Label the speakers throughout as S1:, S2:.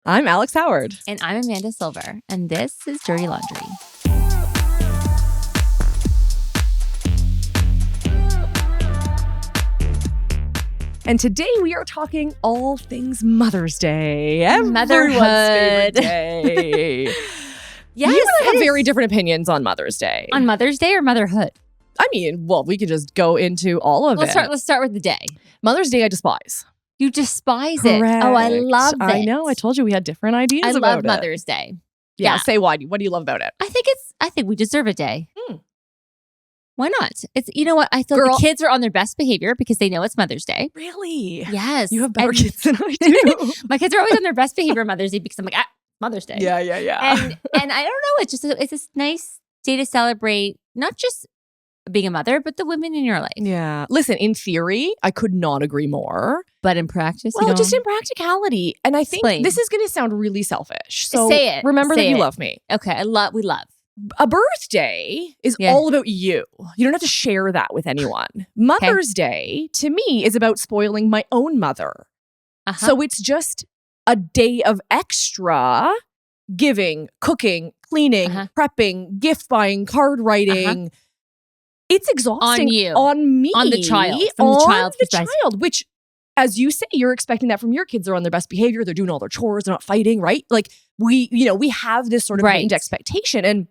S1: I'm Alex Howard.
S2: And I'm Amanda Silver. And this is Dirty Laundry.
S1: And today we are talking all things Mother's Day.
S2: Motherhood.
S1: Everyone's favorite day.
S2: Yes,
S1: You and I have very different opinions on Mother's Day.
S2: On Mother's Day or motherhood?
S1: I mean, well, we could just go into all of it.
S2: Let's start with the day.
S1: Mother's Day I despise.
S2: You despise it. Oh, I love it.
S1: I know. I told you we had different ideas
S2: I
S1: about
S2: love
S1: it.
S2: Mother's Day.
S1: Yeah,
S2: Yeah.
S1: say why. What do you love about it?
S2: I think we deserve a day.
S1: Hmm.
S2: Why not? It's, you know what? I feel
S1: Girl-
S2: the kids are on their best behavior because they know it's Mother's Day.
S1: Really?
S2: Yes.
S1: You have better
S2: And
S1: kids than I do.
S2: My kids are always on their best behavior on Mother's Day because I'm like, Mother's Day.
S1: Yeah.
S2: And I don't know, it's this nice day to celebrate not just being a mother, but the women in your life.
S1: Yeah. Listen, in theory, I could not agree more.
S2: But in practice,
S1: Well, just in practicality. And I think
S2: Explain.
S1: this is going to sound really selfish. So
S2: Say it.
S1: remember
S2: Say
S1: that you
S2: it.
S1: love me.
S2: Okay, we love.
S1: A birthday is
S2: Yeah.
S1: all about you. You don't have to share that with anyone. Mother's Day, to me, is about spoiling my own mother.
S2: Uh-huh.
S1: So it's just a day of extra giving, cooking, cleaning,
S2: Uh-huh.
S1: prepping, gift buying, card writing. It's exhausting
S2: On you.
S1: on me,
S2: On the child, from the
S1: on
S2: child's
S1: the
S2: perspective.
S1: child, which, as you say, you're expecting that from your kids. They're on their best behavior. They're doing all their chores. They're not fighting, right? Like we have this sort of
S2: Right.
S1: heightened expectation, and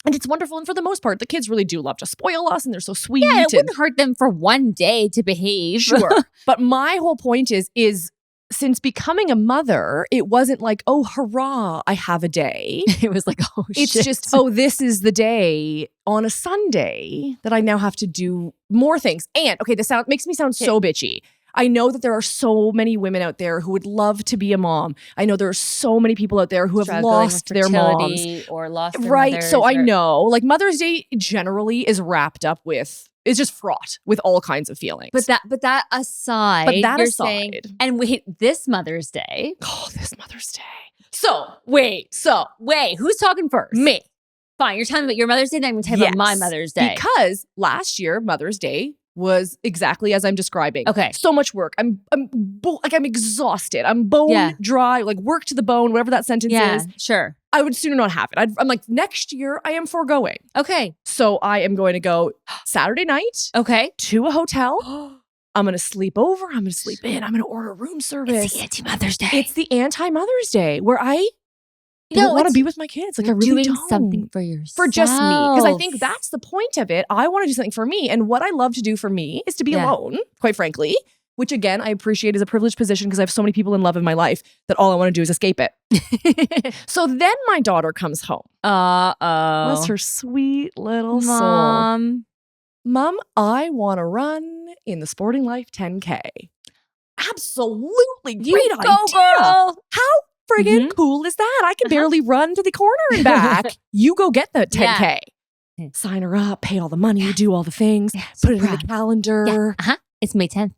S1: it's wonderful. And for the most part, the kids really do love to spoil us, and they're so sweet.
S2: Yeah, it
S1: and-
S2: wouldn't hurt them for one day to behave.
S1: Sure. But my whole point is since becoming a mother, it wasn't like, oh, hurrah, I have a day.
S2: It was like, oh,
S1: It's
S2: shit.
S1: just, oh, this is the day on a Sunday that I now have to do more things. And okay, this makes me sound so bitchy. I know that there are so many women out there who would love to be a mom. I know there are so many people out there who have
S2: Struggling
S1: lost
S2: with
S1: their moms.
S2: fertility or lost their
S1: Right.
S2: mothers
S1: So I
S2: or-
S1: know, like Mother's Day generally is wrapped up with, it's just fraught with all kinds of feelings.
S2: But that aside,
S1: But that
S2: you're
S1: aside.
S2: saying, and wait, this Mother's Day.
S1: Oh, this Mother's Day.
S2: So wait, who's talking first?
S1: Me.
S2: Fine, you're talking about your Mother's Day, then I'm going to talk about my
S1: Yes.
S2: Mother's Day.
S1: Because last year, Mother's Day was exactly as I'm describing.
S2: Okay.
S1: So much work. I'm exhausted. I'm bone
S2: Yeah.
S1: dry, like work to the bone, whatever that sentence
S2: Yeah,
S1: is.
S2: sure.
S1: I would sooner not have it. I'm like, next year I am foregoing.
S2: Okay.
S1: So I am going to go Saturday night
S2: Okay.
S1: to a hotel. I'm going to sleep over. I'm going to sleep in. I'm going to order room service.
S2: It's the anti-Mother's Day.
S1: It's the anti-Mother's Day where I don't want to be with my kids. Like I really
S2: doing
S1: don't.
S2: something for yourself.
S1: For just me. Because I think that's the point of it. I want to do something for me. And what I love to do for me is to be
S2: Yeah.
S1: alone, quite frankly, which again, I appreciate as a privileged position because I have so many people in love in my life that all I want to do is escape it. So then my daughter comes home.
S2: Uh-oh.
S1: Bless her sweet little soul.
S2: Mom.
S1: Mom, I want to run in the Sporting Life 10K. Absolutely
S2: You
S1: great
S2: go,
S1: idea.
S2: girl.
S1: How friggin'
S2: Mhm.
S1: cool is that? I can
S2: Uh-huh.
S1: barely run to the corner and back. You go get the 10K.
S2: Yeah.
S1: Sign her up, pay all the money, do all the things,
S2: Yeah,
S1: put
S2: so
S1: it in the
S2: proud.
S1: calendar.
S2: Yeah. Uh-huh. It's May 10th.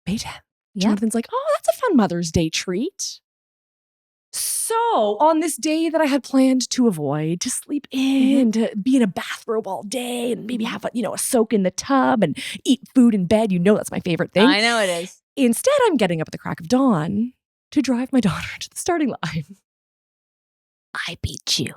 S1: May 10th.
S2: Yeah.
S1: Jonathan's like, oh, that's a fun Mother's Day treat. So on this day that I had planned to avoid, to sleep in, to be in a bathrobe all day and maybe have a soak in the tub and eat food in bed. You know that's my favorite thing.
S2: I know it is.
S1: Instead, I'm getting up at the crack of dawn to drive my daughter to the starting line.
S2: I beat you.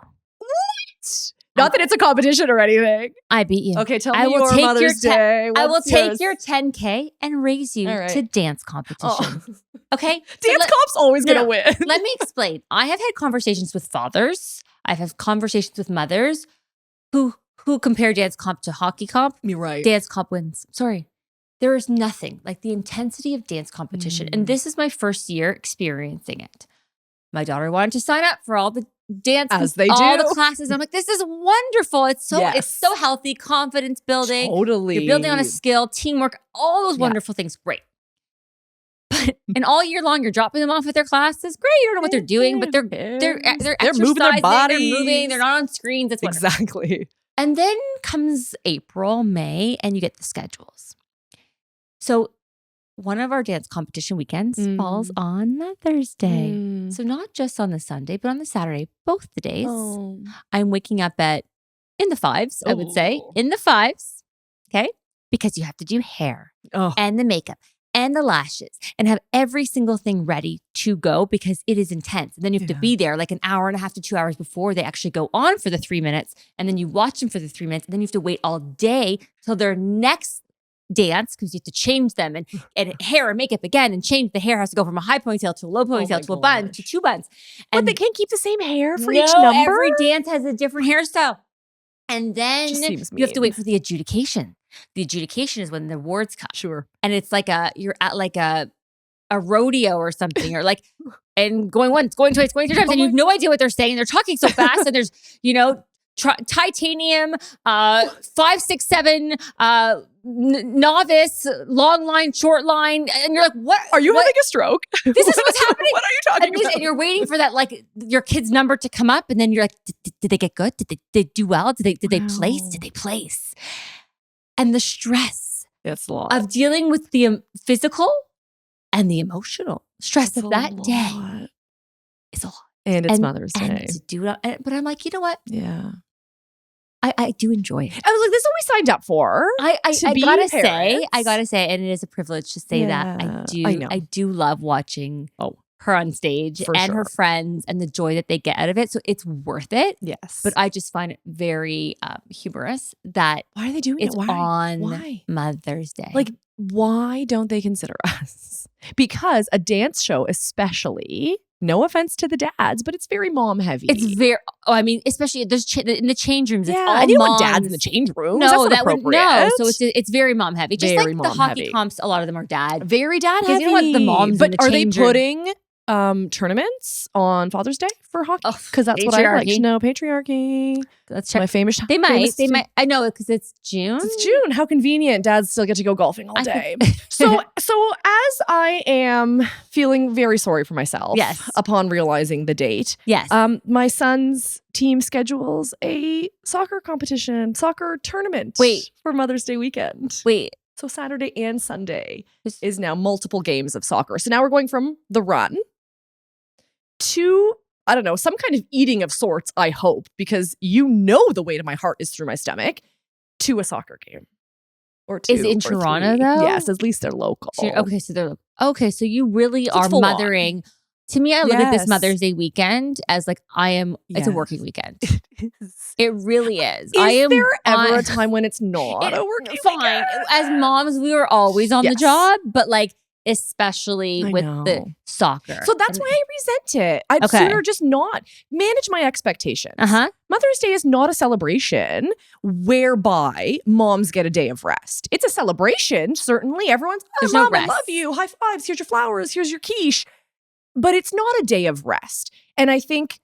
S1: Not that it's a competition or anything.
S2: I beat you.
S1: Okay, tell me
S2: I will
S1: your
S2: take your
S1: Mother's Day.
S2: I will
S1: What's
S2: take
S1: yours?
S2: your 10K and raise you
S1: All right.
S2: to dance competition.
S1: Oh.
S2: Okay? So
S1: Dance
S2: let-
S1: Comp's always
S2: No,
S1: going to
S2: no.
S1: win.
S2: Let me explain. I have had conversations with fathers. I've had conversations with mothers who compare dance comp to hockey comp.
S1: You're right.
S2: Dance comp wins. Sorry. There is nothing like the intensity of dance competition. And this is my first year experiencing it. My daughter wanted to sign up for all the dance,
S1: As they
S2: all
S1: do.
S2: the classes. I'm like, this is wonderful. It's
S1: Yes.
S2: so healthy, confidence building.
S1: Totally.
S2: You're building on a skill, teamwork, all those
S1: Yeah.
S2: wonderful things. Great. But and all year long, you're dropping them off at their classes. Great. You don't know what they're doing, but they're
S1: They're
S2: exercising,
S1: moving their
S2: they're
S1: bodies.
S2: moving, they're not on screens. That's wonderful.
S1: Exactly.
S2: And then comes April, May, and you get the schedules. So one of our dance competition weekends falls on Mother's Day. So not just on the Sunday, but on the Saturday, both the days.
S1: Oh.
S2: I'm waking up in the fives, I would say.
S1: Oh.
S2: In the fives. Okay. Because you have to do hair
S1: Oh.
S2: and the makeup and the lashes and have every single thing ready to go because it is intense. And then you have to be there like an hour and a half to 2 hours before they actually go on for the 3 minutes. And then you watch them for the 3 minutes. And then you have to wait all day till their next dance because you have to change them and hair and makeup again and change. The hair has to go from a high ponytail to a low ponytail to a bun to 2 buns.
S1: But they can't keep the same hair for each number?
S2: Every dance has a different hairstyle. And then you have to wait for the adjudication. The adjudication is when the awards come.
S1: Sure.
S2: And it's like you're at like a rodeo or something, or like, and going once, going twice, going 3 times, and you have no idea what they're saying. They're talking so fast, and there's, titanium, 5, 6, 7, novice, long line, short line, and you're like, "What
S1: are you having a stroke?
S2: This is what's happening.
S1: What are you talking about?"
S2: And you're waiting for that, like your kid's number to come up, and then you're like, "Did they get good? Did they do well? Did they place? Did they place?" And the stress
S1: It's a lot
S2: of dealing with the physical and the emotional stress of that day is a lot.
S1: And it's Mother's Day.
S2: And to do it, but I'm like, you know what?
S1: Yeah.
S2: I do enjoy it.
S1: I was like, this is what we signed up for.
S2: I gotta say, and it is a privilege to say that I do love watching her on stage and her friends and the joy that they get out of it. So it's worth it.
S1: Yes.
S2: But I just find it very humorous that
S1: why are they doing
S2: it's
S1: it?
S2: on Mother's Day.
S1: Like, why don't they consider us? Because a dance show, especially, no offense to the dads, but it's very mom heavy.
S2: It's very, especially there's in the change rooms. It's all
S1: I didn't want
S2: moms.
S1: dads in the change room.
S2: No, So it's very mom heavy. Just
S1: very
S2: like the hockey
S1: heavy.
S2: comps, a lot of them are dad.
S1: Very dad heavy.
S2: You know what? The moms,
S1: but
S2: in the
S1: are they
S2: change room.
S1: putting tournaments on Father's Day for hockey? Because that's what I like to know. Patriarchy.
S2: Let's check.
S1: My famous.
S2: They might. I know because it's June.
S1: It's June. How convenient. Dads still get to go golfing all day. So as I am feeling very sorry for myself.
S2: Yes.
S1: Upon realizing the date.
S2: Yes.
S1: My son's team schedules a soccer tournament. For Mother's Day weekend. So Saturday and Sunday is now multiple games of soccer. So now we're going from the run to, I don't know, some kind of eating of sorts, I hope, because the weight of my heart is through my stomach, to a soccer game. Or two.
S2: Is it in
S1: or
S2: Toronto,
S1: 3.
S2: though?
S1: Yes, at least they're local.
S2: So you really are mothering. To me, I look at this Mother's Day weekend as like it's a working weekend. It really is.
S1: Is there ever a time when it's not a working weekend?
S2: As moms, we were always on the job, but like especially with the soccer.
S1: So that's why I resent it. I'd sooner just not manage my expectations. Mother's Day is not a celebration whereby moms get a day of rest. It's a celebration, certainly. Everyone's, Mom, I love you. High fives. Here's your flowers. Here's your quiche. But it's not a day of rest. And I think,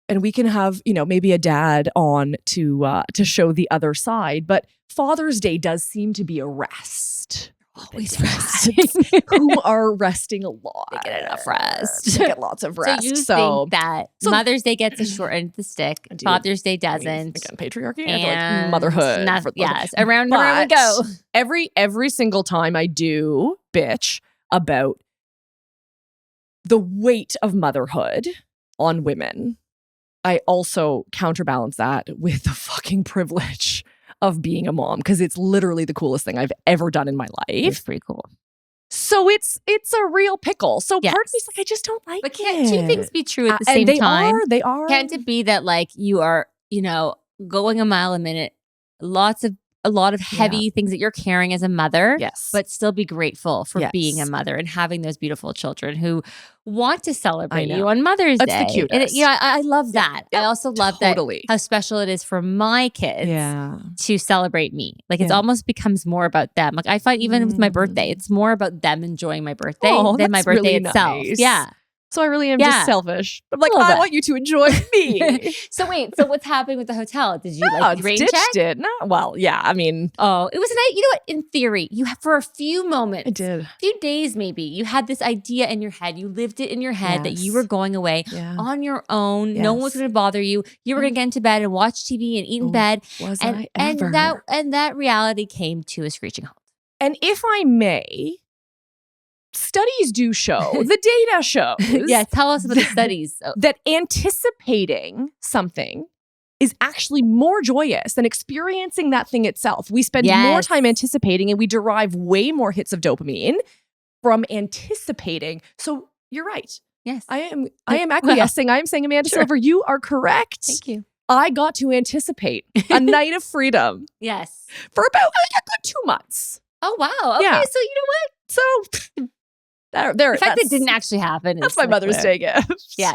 S1: and we can have, maybe a dad on to show the other side, but Father's Day does seem to be a rest.
S2: Always resting.
S1: Who are resting a lot.
S2: They get enough rest.
S1: They get lots of rest.
S2: So you think that Mother's Day gets a short end of the stick, Father's Day doesn't.
S1: Again, patriarchy and motherhood.
S2: Around we go.
S1: Every single time I do bitch about the weight of motherhood on women, I also counterbalance that with the fucking privilege of being a mom, because it's literally the coolest thing I've ever done in my life.
S2: It's pretty cool.
S1: So it's a real pickle. So part of me's like, I just don't like it.
S2: But can't two things be true at the same time?
S1: They are.
S2: Can't it be that like you are, going a mile a minute, a lot of heavy things that you're carrying as a mother, but still be grateful for being a mother and having those beautiful children who want to celebrate you on Mother's Day.
S1: That's the cutest.
S2: And I love that. I also love that how special it is for my kids to celebrate me. Like it almost becomes more about them. Like I find even with my birthday, it's more about them enjoying my birthday than my birthday
S1: really
S2: itself.
S1: Nice.
S2: Yeah.
S1: So I really am just selfish. I'm like, I want you to enjoy me.
S2: So what's happening with the hotel? Did you rain
S1: ditched
S2: check?
S1: it? No, well, yeah. I mean,
S2: it was nice. You know what? In theory, you have for a few moments,
S1: I did.
S2: A few days maybe, you had this idea in your head. You lived it in your head that you were going away on your own. No one was going to bother you. You were going to get into bed and watch TV and eat in bed. And that reality came to a screeching halt.
S1: And if I may, studies do show, the data shows.
S2: Tell us about the studies.
S1: That anticipating something is actually more joyous than experiencing that thing itself. We spend more time anticipating and we derive way more hits of dopamine from anticipating. So you're right.
S2: Yes.
S1: I am acquiescing. I am saying, Amanda Silver, you are correct.
S2: Thank you.
S1: I got to anticipate a night of freedom
S2: Yes.
S1: for about a good 2 months.
S2: Oh, wow. Okay.
S1: Yeah.
S2: So you know what?
S1: So there.
S2: The fact that it didn't actually happen.
S1: That's my Mother's Day gift.
S2: Yeah.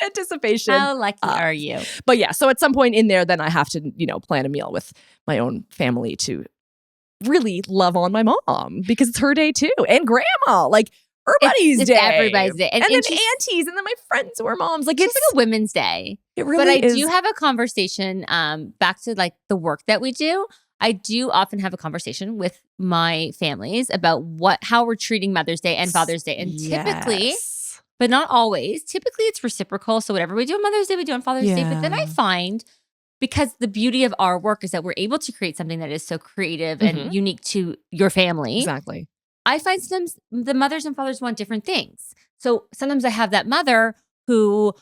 S1: Anticipation.
S2: How lucky are you?
S1: But yeah, so at some point in there, then I have to, plan a meal with my own family to really love on my mom because it's her day too. And grandma, like everybody's
S2: It's
S1: day.
S2: everybody's day.
S1: And then aunties and then my friends who are moms. Like
S2: it's like a women's day.
S1: It really
S2: But I
S1: is.
S2: do have a conversation back to like the work that we do. I do often have a conversation with my families about how we're treating Mother's Day and Father's Day. And typically, but not always, typically it's reciprocal. So whatever we do on Mother's Day, we do on Father's Day. But then I find, because the beauty of our work is that we're able to create something that is so creative and unique to your family.
S1: Exactly.
S2: I find sometimes the mothers and fathers want different things. So sometimes I have that mother who,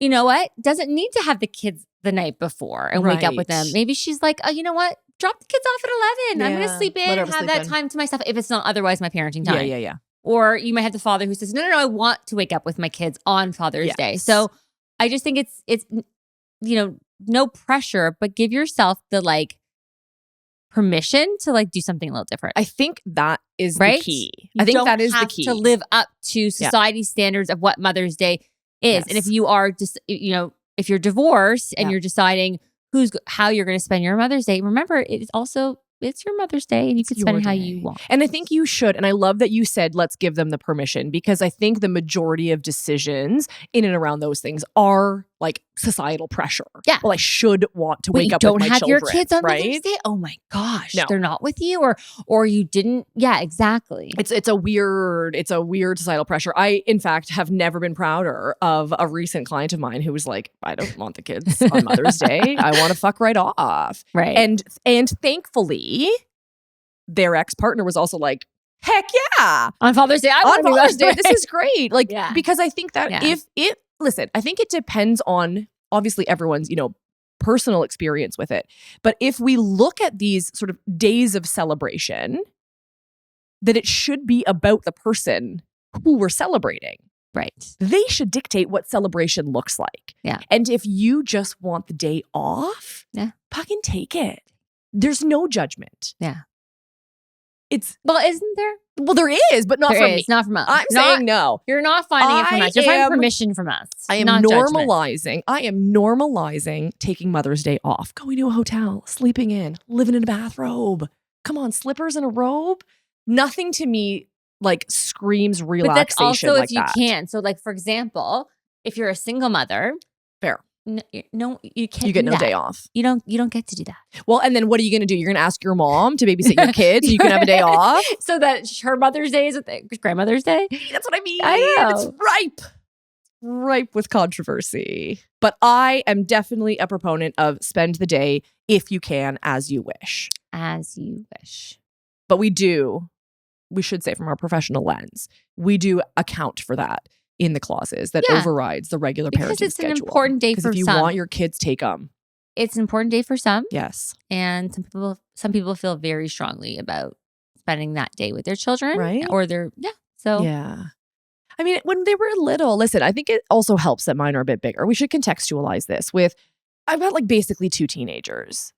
S2: you know what, doesn't need to have the kids the night before and wake up with them. Maybe she's like, oh, you know what? Drop the kids off at 11. I'm going to sleep in and have that time to myself if it's not otherwise my parenting time.
S1: Yeah.
S2: Or you might have the father who says, no, I want to wake up with my kids on Father's Day. So I just think it's no pressure, but give yourself the like permission to like do something a little different.
S1: I think that is
S2: right?
S1: the key.
S2: You
S1: I think
S2: don't
S1: that is the
S2: have
S1: key.
S2: to live up to society's standards of what Mother's Day is. And if you are just, if you're divorced and you're deciding how you're going to spend your Mother's Day, remember it's your Mother's Day and you can spend it how you want.
S1: And I think you should. And I love that you said, let's give them the permission, because I think the majority of decisions in and around those things are like societal pressure.
S2: Yeah.
S1: Well, I should want to wake up with my children.
S2: You don't have your kids on
S1: right?
S2: Mother's Day? Oh my gosh.
S1: No.
S2: They're not with you or you didn't. Yeah, exactly.
S1: It's a weird societal pressure. I, in fact, have never been prouder of a recent client of mine who was like, I don't want the kids on Mother's Day. I want to fuck right off.
S2: Right.
S1: And thankfully, their ex-partner was also like, heck yeah.
S2: On Father's Day,
S1: on Father's Day, this is great. Like, because I think that listen, I think it depends on obviously everyone's, personal experience with it. But if we look at these sort of days of celebration, that it should be about the person who we're celebrating.
S2: Right.
S1: They should dictate what celebration looks like.
S2: Yeah.
S1: And if you just want the day off, fucking take it. There's no judgment.
S2: Yeah.
S1: Isn't there? Well, there is, but not from me.
S2: Not from us.
S1: I'm saying no.
S2: You're not finding it from us. You're finding permission from us.
S1: I am normalizing taking Mother's Day off, going to a hotel, sleeping in, living in a bathrobe. Come on, slippers and a robe. Nothing to me like screams relaxation.
S2: But that's also
S1: like
S2: if you can. So, like for example, if you're a single mother,
S1: fair.
S2: No, you can't.
S1: You get
S2: do
S1: no
S2: that.
S1: day off.
S2: You don't get to do that.
S1: Well, and then what are you going to do? You're going to ask your mom to babysit your kids so you can have a day off?
S2: So that her Mother's Day is grandmother's day?
S1: That's what I mean.
S2: I know.
S1: It's ripe with controversy. But I am definitely a proponent of spend the day, if you can, as you wish.
S2: As you wish.
S1: But we should say from our professional lens, we do account for that in the clauses that overrides the regular parenting schedule.
S2: Because it's an important day for some.
S1: Because if you want your kids, take them.
S2: It's an important day for some.
S1: Yes.
S2: And some people feel very strongly about spending that day with their children.
S1: Right.
S2: Or So
S1: yeah. I mean, when they were little, listen, I think it also helps that mine are a bit bigger. We should contextualize this with, I've got like basically 2 teenagers.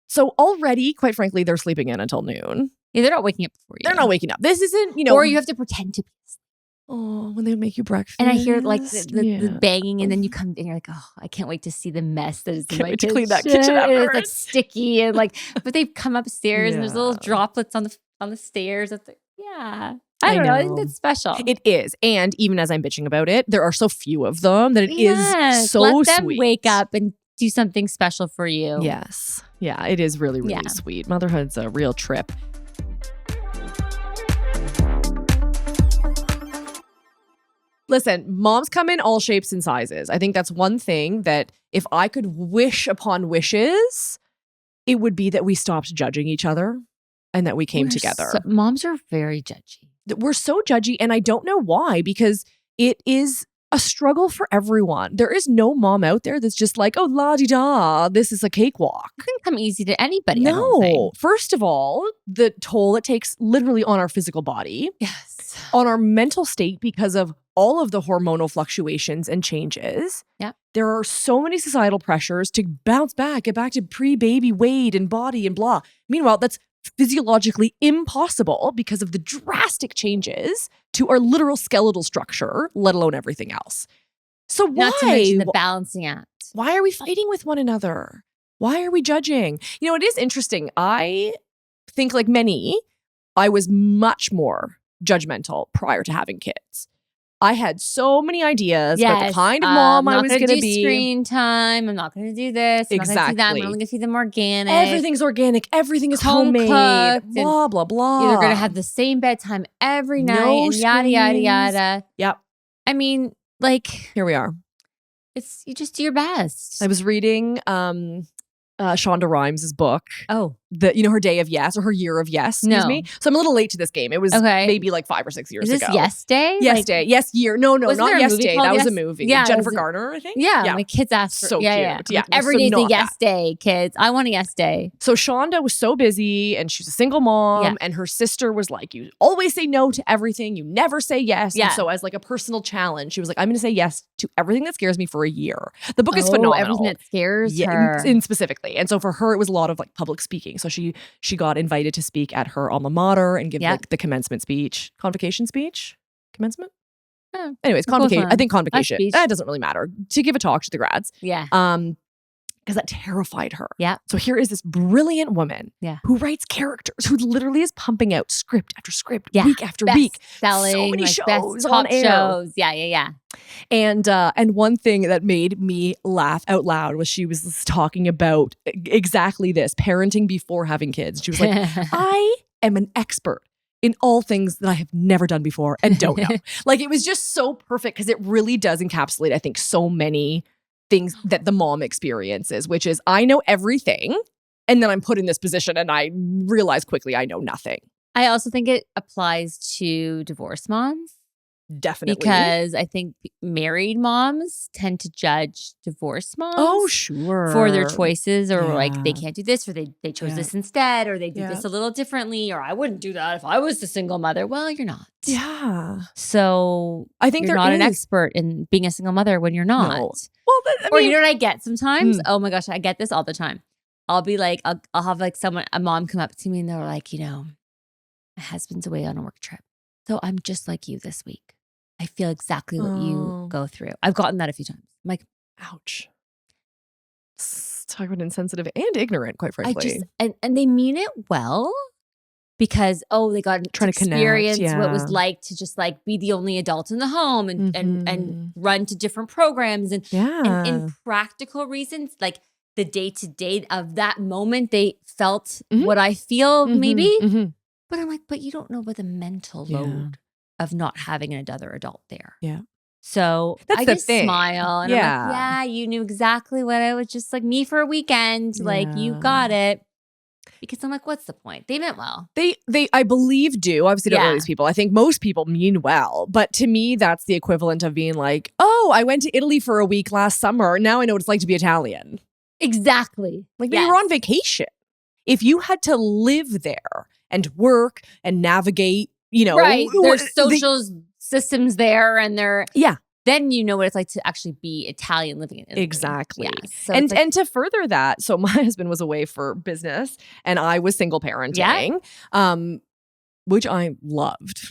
S1: So already, quite frankly, they're sleeping in until noon.
S2: Yeah, they're not waking up before you.
S1: They're not waking up. This isn't,
S2: Or you have to pretend to be asleep.
S1: Oh, when they make you breakfast.
S2: And I hear like the banging, and then you come in, you're like, oh, I can't wait to see the mess that is in my kitchen.
S1: Clean that kitchen afterwards.
S2: It's like sticky and like, but they come upstairs and there's little droplets on the stairs. I don't know. I think that's special.
S1: It is. And even as I'm bitching about it, there are so few of them that it is so
S2: let them
S1: sweet.
S2: Wake up and do something special for you.
S1: Yes. Yeah, it is really, really sweet. Motherhood's a real trip. Listen, moms come in all shapes and sizes. I think that's one thing that if I could wish upon wishes, it would be that we stopped judging each other and that we came together.
S2: Moms are very judgy.
S1: We're so judgy, and I don't know why, because it is a struggle for everyone. There is no mom out there that's just like, oh, la-di-da, this is a cakewalk.
S2: It doesn't come easy to anybody. I don't think.
S1: No. First of all, the toll it takes literally on our physical body,
S2: Yes.
S1: on our mental state because of all of the hormonal fluctuations and changes.
S2: Yeah.
S1: There are so many societal pressures to bounce back, get back to pre-baby weight and body and blah. Meanwhile, that's physiologically impossible because of the drastic changes to our literal skeletal structure, let alone everything else. So
S2: Not to mention the balancing act.
S1: why are we fighting with one another? Why are we judging? You know, it is interesting. I think, like many, I was much more judgmental prior to having kids. I had so many ideas about the kind of mom I was going to be.
S2: Screen time. I'm not going to do this. I'm not going to do that. I'm
S1: Exactly.
S2: only going to feed them organic.
S1: Everything's organic. Everything is
S2: Home
S1: homemade.
S2: cooked,
S1: Blah, blah, blah.
S2: You're going to have the same bedtime every night
S1: No
S2: and yada, yada,
S1: screens.
S2: yada.
S1: Yep.
S2: I mean, like,
S1: Here we are.
S2: you just do your best.
S1: I was reading Shonda Rhimes' book,
S2: Oh,
S1: her Day of Yes or her Year of Yes, excuse
S2: No.
S1: me. So I'm a little late to this game. It was
S2: Okay.
S1: maybe like 5 or 6 years
S2: is this
S1: ago.
S2: Yes Day?
S1: Yes
S2: Like,
S1: Day. Yes Year. No,
S2: Wasn't
S1: not
S2: there a
S1: Yes
S2: movie
S1: Day.
S2: called
S1: That was a
S2: Yes-
S1: movie.
S2: Yeah,
S1: Jennifer
S2: was it-
S1: Garner, I think.
S2: Yeah, my kids asked for
S1: So
S2: yeah,
S1: cute.
S2: yeah.
S1: Yeah,
S2: Like, every
S1: so
S2: day's a
S1: not
S2: Yes
S1: that.
S2: Day, kids. I want a Yes Day.
S1: So Shonda was so busy and she's a single mom
S2: Yeah.
S1: and her sister was like, you always say no to everything. You never say yes.
S2: Yeah.
S1: And so as like a personal challenge, she was like, I'm going to say yes to everything that scares me for a year. The book is phenomenal.
S2: Everything that scares
S1: Yeah,
S2: her.
S1: in specifically. And so for her, it was a lot of like public speaking. So she got invited to speak at her alma mater and give
S2: Yeah.
S1: like the commencement speech, convocation speech, commencement.
S2: Oh,
S1: Anyways,
S2: close
S1: convocation.
S2: one.
S1: I think convocation.
S2: speech.
S1: It doesn't really matter to give a talk to the grads.
S2: yeah.
S1: Because that terrified her.
S2: Yeah.
S1: So here is this brilliant woman
S2: Yeah.
S1: who writes characters, who literally is pumping out script after script,
S2: Yeah.
S1: week after
S2: Best
S1: week.
S2: selling,
S1: So many
S2: like,
S1: shows
S2: best
S1: on
S2: top
S1: air.
S2: shows. Yeah.
S1: And one thing that made me laugh out loud was she was talking about exactly this, parenting before having kids. She was like, I am an expert in all things that I have never done before and don't know. Like, it was just so perfect because it really does encapsulate, I think, so many things that the mom experiences, which is I know everything and then I'm put in this position and I realize quickly I know nothing.
S2: I also think it applies to divorced moms.
S1: Definitely.
S2: Because I think married moms tend to judge divorced moms
S1: Oh, sure.
S2: for their choices, or like they
S1: Yeah.
S2: can't do this, or they chose
S1: Yeah.
S2: this instead, or they do
S1: Yeah.
S2: this a little differently, or I wouldn't do that if I was the single mother. Well, you're not.
S1: Yeah.
S2: So
S1: I think
S2: you're
S1: there
S2: not an
S1: is.
S2: expert in being a single mother when you're not.
S1: No. Well, I
S2: Or
S1: mean,
S2: you know what I get sometimes?
S1: Mm.
S2: Oh my gosh, I get this all the time. I'll be like, I'll have like a mom come up to me and they're like, my husband's away on a work trip. So I'm just like you this week. I feel exactly what
S1: Oh.
S2: you go through. I've gotten that a few times. I'm like,
S1: ouch. Talk about insensitive and ignorant, quite
S2: I
S1: frankly.
S2: just, and they mean it well because, they got
S1: Trying to connect,
S2: experience what it was
S1: yeah.
S2: like to just like be the only adult in the home and
S1: Mhm.
S2: run to different programs and
S1: Yeah.
S2: in practical reasons, like the day to day of that moment, they felt
S1: Mhm.
S2: what I feel maybe.
S1: Mhm.
S2: But I'm like, but you don't know about the mental
S1: Yeah.
S2: load of not having another adult there.
S1: Yeah.
S2: So
S1: That's
S2: I
S1: the
S2: just
S1: thing.
S2: smile and I'm
S1: Yeah.
S2: like, yeah, you knew exactly what I was, just like me for a weekend. Like you
S1: Yeah.
S2: got it. Because I'm like, what's the point? They meant well.
S1: They I believe do. Obviously don't know
S2: Yeah.
S1: these people. I think most people mean well. But to me, that's the equivalent of being like, oh, I went to Italy for a week last summer. Now I know what it's like to be Italian.
S2: Exactly.
S1: Like maybe you're on vacation. If you had to live there and work and navigate,
S2: Right. There's
S1: the-
S2: social systems there and they're
S1: Yeah.
S2: then you know what it's like to actually be Italian living in Italy.
S1: Exactly.
S2: Yeah. So
S1: and
S2: it's like,
S1: and to further that, so my husband was away for business and I was single parenting, which I loved.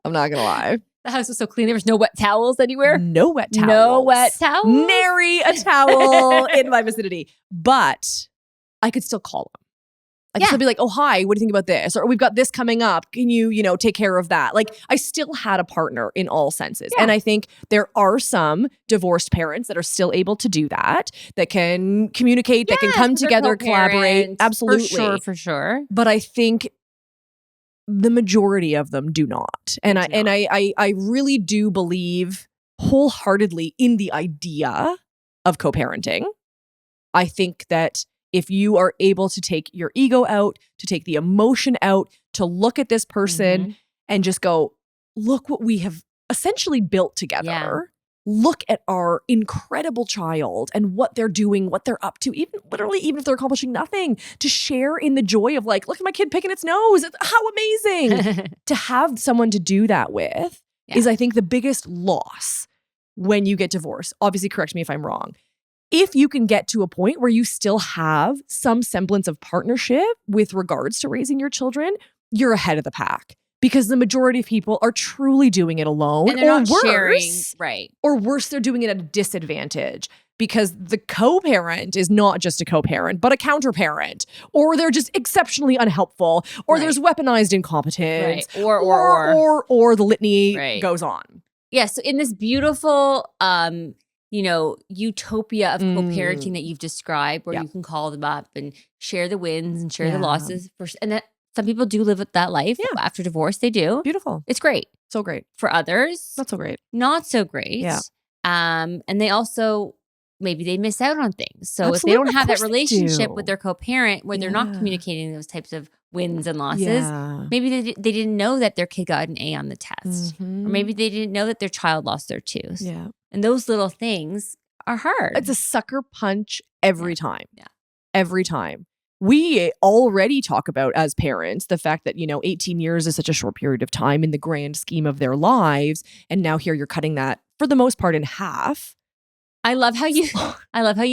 S1: I'm not gonna lie.
S2: the house was so clean. There was no wet towels anywhere.
S1: No wet towels.
S2: No wet towels.
S1: Nary a towel in my vicinity. But I could still call him. I could
S2: Yeah.
S1: still be like, oh, hi, what do you think about this? Or we've got this coming up. Can you, take care of that? Like I still had a partner in all senses.
S2: Yeah.
S1: And I think there are some divorced parents that are still able to do that can communicate, that can come
S2: they're
S1: together, collaborate.
S2: co-parent,
S1: Absolutely.
S2: For sure.
S1: But I think the majority of them do not. And
S2: They do
S1: I really do believe wholeheartedly in the idea of co-parenting. I think that if you are able to take your ego out, to take the emotion out, to look at this person
S2: Mhm.
S1: and just go, look what we have essentially built together.
S2: Yeah.
S1: Look at our incredible child and what they're doing, what they're up to, even if they're accomplishing nothing, to share in the joy of like, look at my kid picking its nose. How amazing. To have someone to do that with is, I think, the biggest loss when you get divorced. Obviously, correct me if I'm wrong. If you can get to a point where you still have some semblance of partnership with regards to raising your children, you're ahead of the pack. Because the majority of people are truly doing it alone,
S2: and they're
S1: or
S2: not
S1: worse,
S2: sharing, right?
S1: Or worse, they're doing it at a disadvantage because the co-parent is not just a co-parent, but a counter-parent, or they're just exceptionally unhelpful, or there's weaponized incompetence, or the litany goes on.
S2: Yeah. So in this beautiful, utopia of co-parenting that you've described, where you can call them up and share the wins and share the losses, and that. Some people do live that life after divorce. They do.
S1: Beautiful.
S2: It's great.
S1: So great.
S2: For others,
S1: not so great.
S2: Not so great.
S1: Yeah.
S2: And they also, maybe they miss out on things. So
S1: Absolutely.
S2: if they don't have that relationship with their co-parent where they're not communicating those types of wins and losses, maybe they didn't know that their kid got an A on the test. Or maybe they didn't know that their child lost their tooth.
S1: Yeah.
S2: And those little things are hard.
S1: It's a sucker punch every time.
S2: Yeah.
S1: Every time. We already talk about, as parents, the fact that, 18 years is such a short period of time in the grand scheme of their lives. And now here you're cutting that, for the most part, in half.
S2: I love how you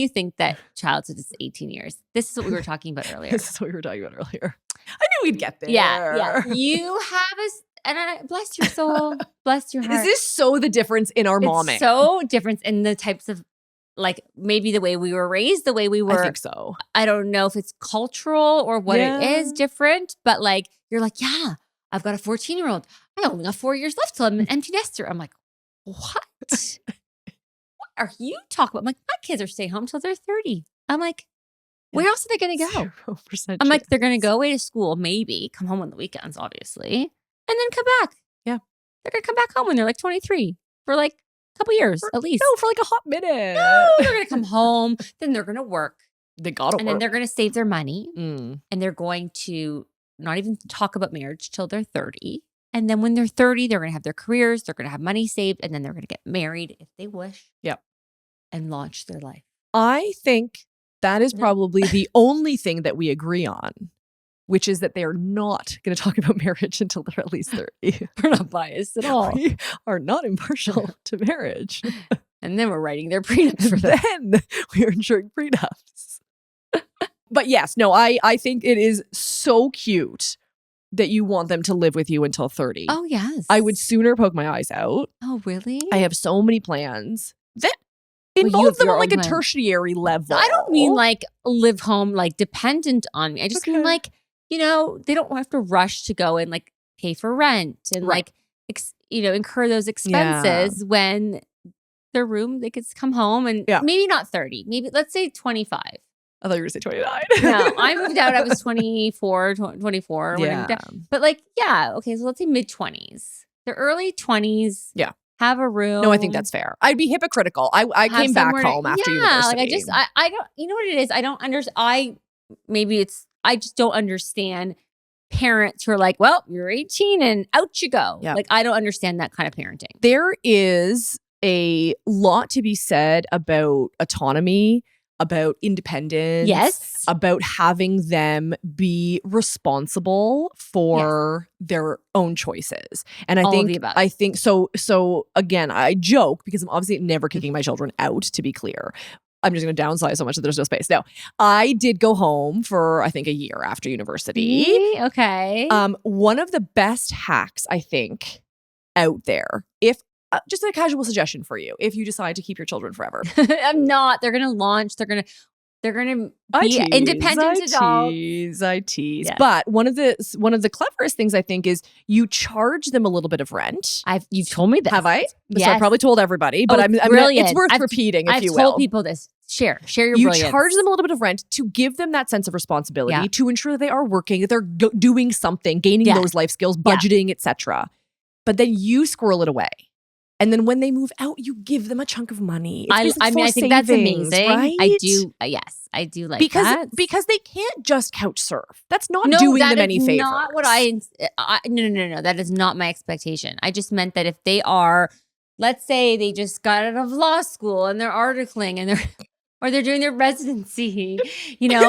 S2: think that childhood is 18 years. This is what we were talking about earlier.
S1: I knew we'd get there.
S2: Yeah. You have bless your soul, bless your heart.
S1: Is this so the difference in our momming?
S2: It's so different in the types of, like, maybe the way we were raised, the way we were.
S1: I think so.
S2: I don't know if it's cultural or what it is different, but like, you're like, yeah, I've got a 14-year-old. I only got 4 years left till I'm an empty nester. I'm like, what? What are you talking about? I'm like, my kids are staying home till they're 30. I'm like, where else are they going to go?
S1: 0%
S2: I'm like, they're going to go away to school, maybe come home on the weekends, obviously, and then come back.
S1: Yeah.
S2: They're going to come back home when they're like 23 for like couple years at least.
S1: No, for like a hot minute.
S2: No, they're going to come home. Then they're going to work.
S1: They got to work.
S2: And then they're going to save their money. And they're going to not even talk about marriage till they're 30. And then when they're 30, they're going to have their careers. They're going to have money saved. And then they're going to get married if they wish.
S1: Yep.
S2: And launch their life.
S1: I think that is probably the only thing that we agree on, which is that they are not going to talk about marriage until they're at least 30.
S2: We're not biased at all.
S1: We are not impartial to marriage.
S2: And then we're writing their prenups for them.
S1: Then we are ensuring prenups. But yes, no, I think it is so cute that you want them to live with you until 30.
S2: Oh, yes.
S1: I would sooner poke my eyes out.
S2: Oh, really?
S1: I have so many plans that involve them on like a tertiary level.
S2: I don't mean like live home, like dependent on me. I just mean like, they don't have to rush to go and like pay for rent and like, incur those expenses when their room, they could come home and maybe not 30, maybe let's say 25.
S1: I thought you were going to say 29.
S2: No, I moved out. I was 24. But like, okay. So let's say mid 20s, the early 20s.
S1: Yeah.
S2: Have a room.
S1: No, I think that's fair. I'd be hypocritical. I came back home after university.
S2: Like I don't, you know what it is? I don't understand. I just don't understand parents who are like, well, you're 18 and out you go.
S1: Yep.
S2: Like, I don't understand that kind of parenting.
S1: There is a lot to be said about autonomy, about independence.
S2: Yes.
S1: About having them be responsible for their own choices. And I think so again, I joke because I'm obviously never kicking my children out, to be clear. I'm just going to downsize so much that there's no space. No, I did go home for, I think, a year after university.
S2: Okay.
S1: One of the best hacks, I think, out there, if just a casual suggestion for you, if you decide to keep your children forever.
S2: I'm not. They're going to launch. They're going to be independent adults.
S1: I tease. Yes. But one of the cleverest things I think is you charge them a little bit of rent.
S2: You've told me this.
S1: Have I?
S2: Yes.
S1: So I probably told everybody, but it's worth repeating, if you will.
S2: I've told people this. Share your brilliance.
S1: You charge them a little bit of rent to give them that sense of responsibility, to ensure that they are working, that they're doing something, gaining those life skills, budgeting, etc. But then you squirrel it away. And then when they move out, you give them a chunk of money.
S2: I
S1: It's
S2: mean, I think that's
S1: savings,
S2: amazing.
S1: right?
S2: I do. Yes, I do like that.
S1: Because they can't just couch surf. That's not
S2: No,
S1: doing
S2: that
S1: them
S2: is
S1: any favors.
S2: not what no. That is not my expectation. I just meant that if they are, let's say they just got out of law school and they're articling and they're doing their residency, and they're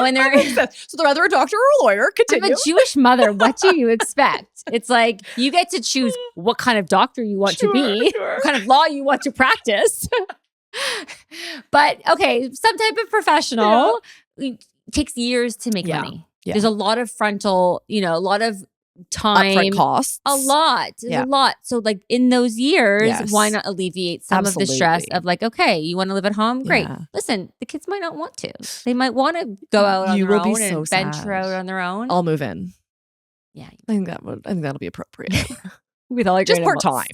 S1: so they're either a doctor or a lawyer. Continue.
S2: I'm a Jewish mother. What do you expect? It's like you get to choose what kind of doctor you want to be, what kind of law you want to practice. But okay, some type of professional takes years to make money.
S1: Yeah.
S2: There's a lot of frontal, a lot of time,
S1: upfront costs,
S2: a lot. So like in those years, why not alleviate some of the stress of like, okay, you want to live at home? Great.
S1: Yeah.
S2: Listen, the kids might not want to. They might want to go out on their own and venture out on their own.
S1: I'll move in.
S2: Yeah,
S1: I think that'll be appropriate.
S2: With all your
S1: just part time,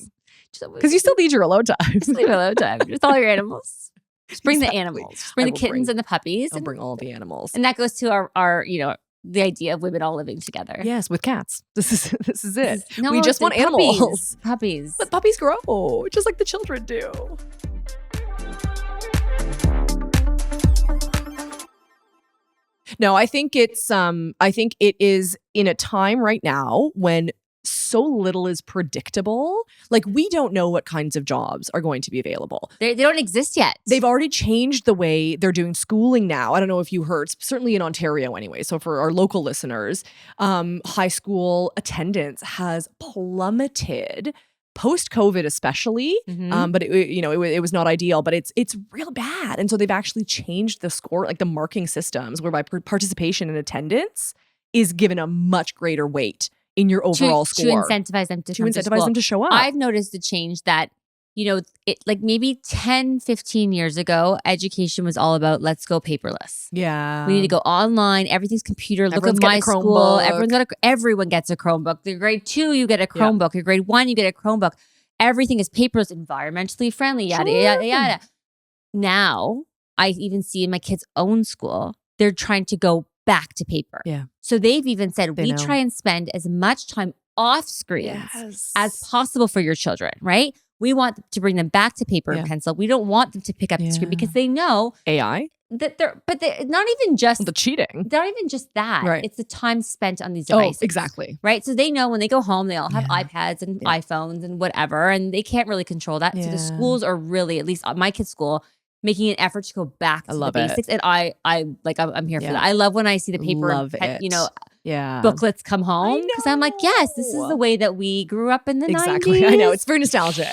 S1: because you still need your alone time.
S2: Just leave alone time. Just all your animals. Just bring the animals. Just bring the kittens and the puppies.
S1: I'll bring all the animals.
S2: And that goes to our the idea of women all living together.
S1: Yes, with cats. This is it.
S2: No,
S1: we just want animals.
S2: Puppies.
S1: But puppies grow, just like the children do. No, I think it is in a time right now when so little is predictable. Like, we don't know what kinds of jobs are going to be available.
S2: They don't exist yet.
S1: They've already changed the way they're doing schooling now. I don't know if you heard, certainly in Ontario anyway. So for our local listeners, high school attendance has plummeted post-COVID, especially. But it was not ideal, but it's real bad. And so they've actually changed the score, like the marking systems, whereby participation and attendance is given a much greater weight in your overall score.
S2: To incentivize them
S1: to show up.
S2: I've noticed the change that, it like maybe 10, 15 years ago, education was all about let's go paperless.
S1: Yeah.
S2: We need to go online. Everything's computer.
S1: Everyone's
S2: Look at my school.
S1: Chromebook.
S2: Everyone gets a Chromebook. Your grade 2, you get a Chromebook. Your grade 1, you get a Chromebook. Everything is paperless, environmentally friendly, yada, yada, yada. Now, I even see in my kids' own school, they're trying to go back to paper.
S1: Yeah.
S2: So they've even said, we try and spend as much time off screens as possible for your children, right? We want to bring them back to paper and pencil. We don't want them to pick up the screen because they know
S1: AI
S2: that they're not even just
S1: the cheating.
S2: They're not even just that.
S1: Right.
S2: It's the time spent on these devices.
S1: Oh, exactly.
S2: Right. So they know when they go home, they all have iPads and iPhones and whatever, and they can't really control that. So the schools are really, at least my kid's school, making an effort to go back to the basics. And I'm here for that. I love when I see the paper, booklets come home, because I'm like, yes, this is the way that we grew up in the 90s.
S1: I know, it's very nostalgic.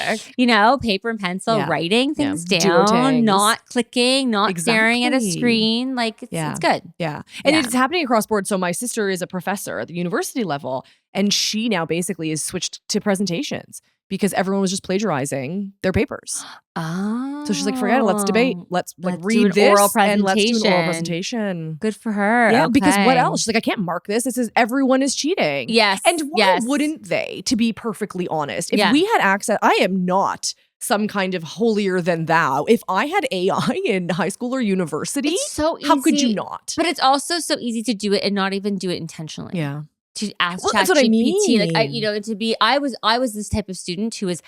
S2: Paper and pencil, writing things down, not clicking, not staring at a screen. Like it's good.
S1: Yeah. And it's happening across board. So my sister is a professor at the university level, and she now basically is switched to presentations because everyone was just plagiarizing their papers.
S2: Oh.
S1: So she's like, forget it. Let's debate. Let's read this and let's do an oral presentation.
S2: Good for her.
S1: Yeah, because what else? She's like, I can't mark this. This is everyone is cheating.
S2: Yes.
S1: And why wouldn't they, to be perfectly honest? If we had access, I am not some kind of holier than thou. If I had AI in high school or university,
S2: it's so easy.
S1: How could you not?
S2: But it's also so easy to do it and not even do it intentionally.
S1: Yeah.
S2: To ask
S1: ChatGPT, that's what I mean.
S2: I was this type of student who was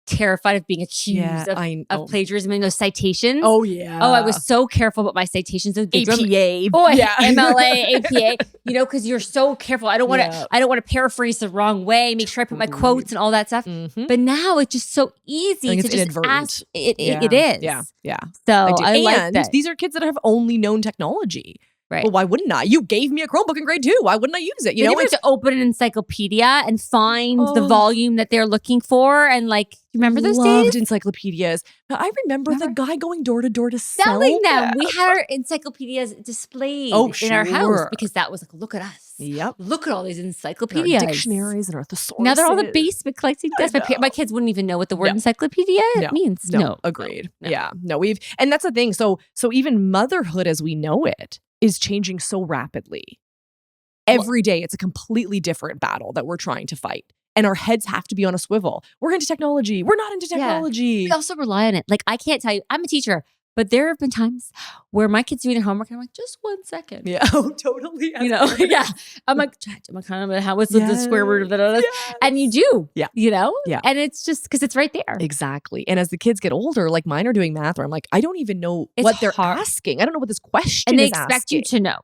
S2: terrified of being accused of plagiarism in those citations.
S1: Oh yeah.
S2: Oh, I was so careful about my citations. Those
S1: APA.
S2: MLA, APA. Because you're so careful. I don't want to paraphrase the wrong way. Make sure I put my quotes and all that stuff. Mm-hmm. But now it's just so easy to just ask. It is.
S1: Yeah.
S2: So I like that.
S1: These are kids that have only known technology. Right. Well, why wouldn't I? You gave me a Chromebook in grade 2. Why wouldn't I use it? You
S2: have to open an encyclopedia and find the volume that they're looking for. And remember those days?
S1: Loved encyclopedias. Now, I remember the guy going door to door to selling them.
S2: We had our encyclopedias displayed in our house because that was like, look at us.
S1: Yep.
S2: Look at all these encyclopedias.
S1: And our dictionaries and our thesaurus.
S2: Now they're all the basement collecting. My kids wouldn't even know what the word encyclopedia means. No.
S1: Agreed. No. Yeah. No, and that's the thing. So even motherhood as we know it is changing so rapidly. Every day, it's a completely different battle that we're trying to fight. And our heads have to be on a swivel. We're into technology. We're not into technology.
S2: We also rely on it. I can't tell you, I'm a teacher. But there have been times where my kids doing their homework and I'm like, just 1 second.
S1: Yeah. Oh, totally.
S2: You know, yeah. I'm like, what's the square root of that?
S1: Yes.
S2: And you do.
S1: Yeah.
S2: You know?
S1: Yeah.
S2: And it's just because it's right there.
S1: Exactly. And as the kids get older, like mine are doing math where I'm like, I don't even know
S2: It's
S1: what they're
S2: hard.
S1: asking. I don't know what this question
S2: And they
S1: is
S2: expect you
S1: asking.
S2: to know.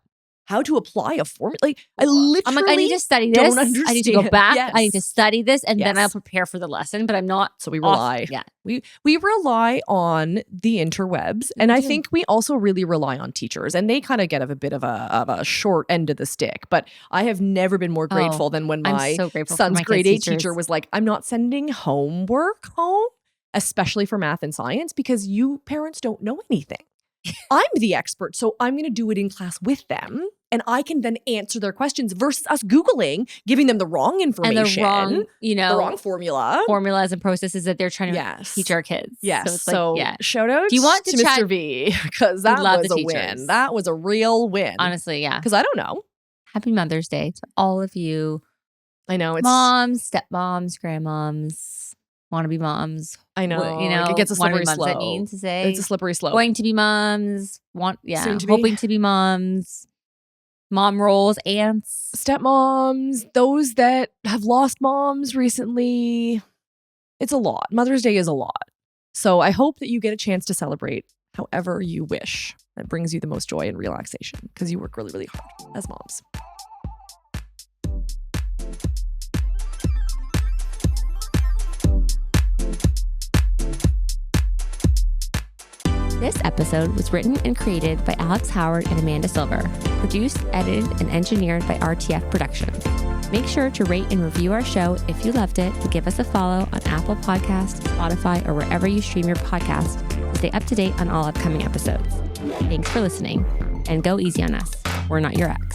S1: How to apply a formula. Like I literally
S2: I'm like, I need to study
S1: don't
S2: this. I need to go
S1: understand.
S2: back.
S1: Yes.
S2: I need to study this. And then
S1: Yes.
S2: I'll prepare for the lesson. But I'm not.
S1: So we rely.
S2: Yeah.
S1: We rely on the interwebs. And I
S2: do.
S1: think we also really rely on teachers. And they kind of get a bit of a short end of the stick. But I have never been more grateful than when my
S2: I'm so grateful for
S1: son's
S2: my
S1: grade
S2: kids'
S1: 8 teacher
S2: teachers.
S1: was like, I'm not sending homework home, especially for math and science, because you parents don't know anything. I'm the expert, so I'm going to do it in class with them, and I can then answer their questions versus us Googling, giving them the wrong information,
S2: And the wrong,
S1: the wrong formula.
S2: formulas and processes that they're trying to
S1: Yes.
S2: teach our kids.
S1: Yes.
S2: So, it's like,
S1: shout out
S2: Do you want to
S1: Mr.
S2: chat-
S1: V, because that
S2: love
S1: was
S2: the
S1: a
S2: teachers.
S1: win. That was a real win.
S2: honestly, yeah.
S1: Because I don't know.
S2: Happy Mother's Day to all of you
S1: I know it's.
S2: moms, stepmoms, grandmoms, wannabe moms.
S1: I know.
S2: It
S1: it gets a slippery
S2: wannabe moms
S1: slope.
S2: that need to say.
S1: It's a slippery slope.
S2: Going to be moms,
S1: Soon to be.
S2: hoping to be moms, mom roles, aunts.
S1: Stepmoms, those that have lost moms recently. It's a lot. Mother's Day is a lot. So I hope that you get a chance to celebrate however you wish. That brings you the most joy and relaxation because you work really, really hard as moms.
S2: This episode was written and created by Alex Howard and Amanda Silver, produced, edited, and engineered by RTF Productions. Make sure to rate and review our show if you loved it and give us a follow on Apple Podcasts, Spotify, or wherever you stream your podcast to stay up to date on all upcoming episodes. Thanks for listening, and go easy on us. We're not your ex.